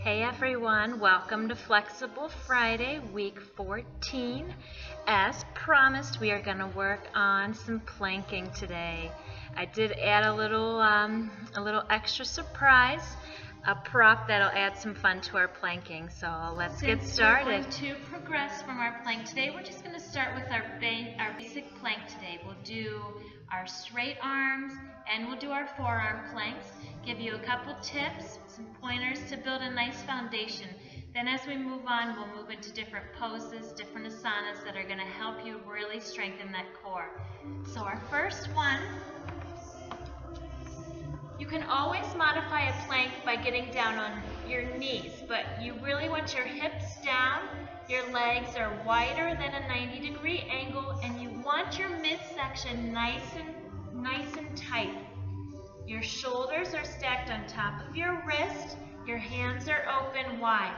Hey everyone, welcome to Flexible Friday, week 14. As promised, we are going to work on some planking today. I did add a little extra surprise, a prop that'll add some fun to our planking. So let's get started. We're going to progress from our plank today. We're just going to start with our basic plank today. We'll do our straight arms and we'll do our forearm planks. Give you a couple tips, some pointers to build a nice foundation. Then as we move on, we'll move into different poses, different asanas that are going to help you really strengthen that core. So our first one, you can always modify a plank by getting down on your knees, but you really want your hips down, your legs are wider than a 90-degree angle, and you want your midsection nice and tight. Your shoulders are stacked on top of your wrist, your hands are open wide.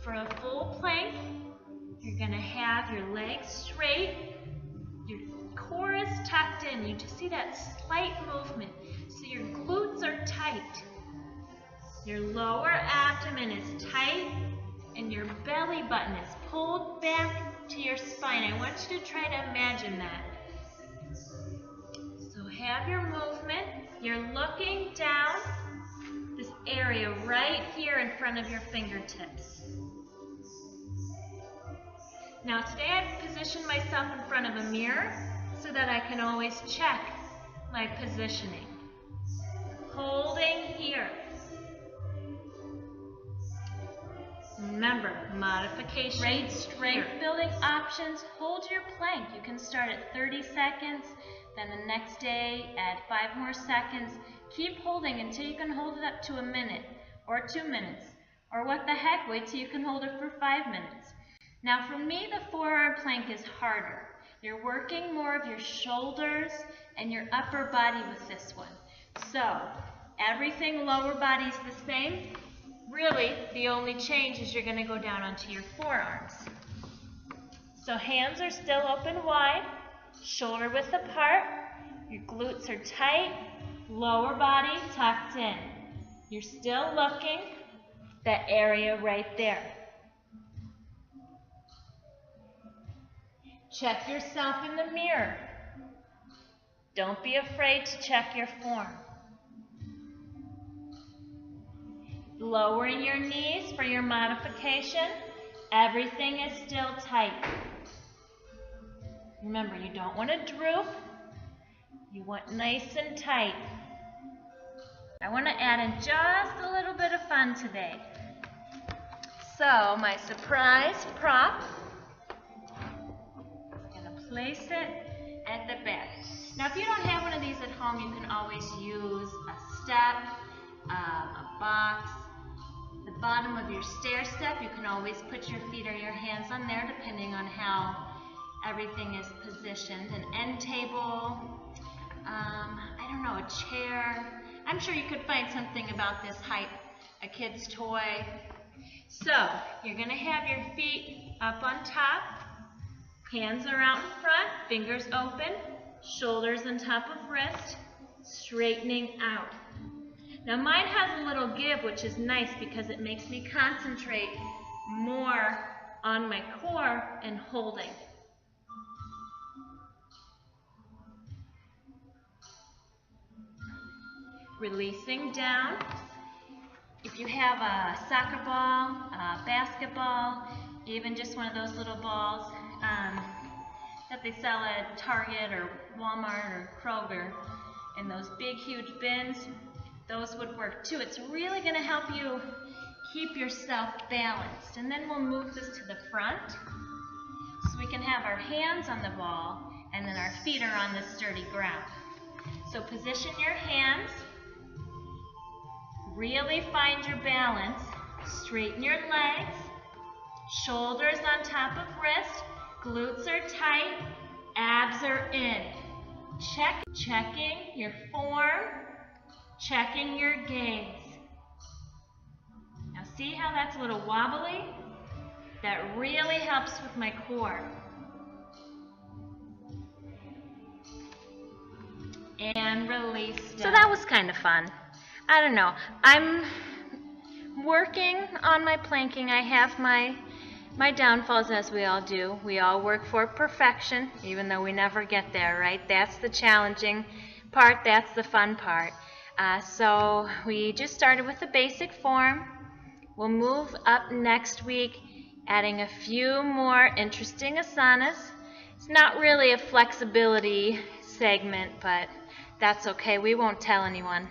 For a full plank, you're going to have your legs straight, your core is tucked in. You just see that slight movement. So your glutes are tight. Your lower abdomen is tight and your belly button is pulled back to your spine. I want you to try to imagine that. So have your movement. You're looking down this area right here in front of your fingertips. Now today I've positioned myself in front of a mirror so that I can always check my positioning. Holding here. Remember, modification. Great strength building options. Hold your plank. You can start at 30 seconds, then the next day add 5 more seconds. Keep holding until you can hold it up to a minute or 2 minutes. Or what the heck, wait till you can hold it for 5 minutes. Now for me, the forearm plank is harder. You're working more of your shoulders and your upper body with this one. So, everything lower body's the same. Really, the only change is you're going to go down onto your forearms. So hands are still open wide, shoulder width apart, your glutes are tight, lower body tucked in. You're still looking, that area right there. Check yourself in the mirror. Don't be afraid to check your form. Lowering your knees for your modification. Everything is still tight. Remember, you don't want to droop. You want nice and tight. I want to add in just a little bit of fun today. So, my surprise prop, I'm going to place it at the back. Now, if you don't have one of these at home, you can always use a step, a box. The bottom of your stair step, you can always put your feet or your hands on there depending on how everything is positioned. An end table, I don't know, a chair. I'm sure you could find something about this height, a kid's toy. So, you're going to have your feet up on top, hands are out in front, fingers open, shoulders on top of wrist, straightening out. Now mine has a little give, which is nice because it makes me concentrate more on my core and holding. Releasing down. If you have a soccer ball, a basketball, even just one of those little balls that they sell at Target or Walmart or Kroger in those big, huge bins, those would work too. It's really going to help you keep yourself balanced. And then we'll move this to the front so we can have our hands on the ball and then our feet are on the sturdy ground. So position your hands. Really find your balance. Straighten your legs. Shoulders on top of wrist. Glutes are tight. Abs are in. Checking your form. Checking your gaze. Now see how that's a little wobbly? That really helps with my core. And release down. So that was kind of fun. I don't know. I'm working on my planking. I have my downfalls, as we all do. We all work for perfection, even though we never get there, right? That's the challenging part. That's the fun part. So we just started with the basic form. We'll move up next week, adding a few more interesting asanas. It's not really a flexibility segment, but that's okay. We won't tell anyone.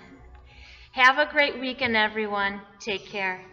Have a great weekend, everyone. Take care.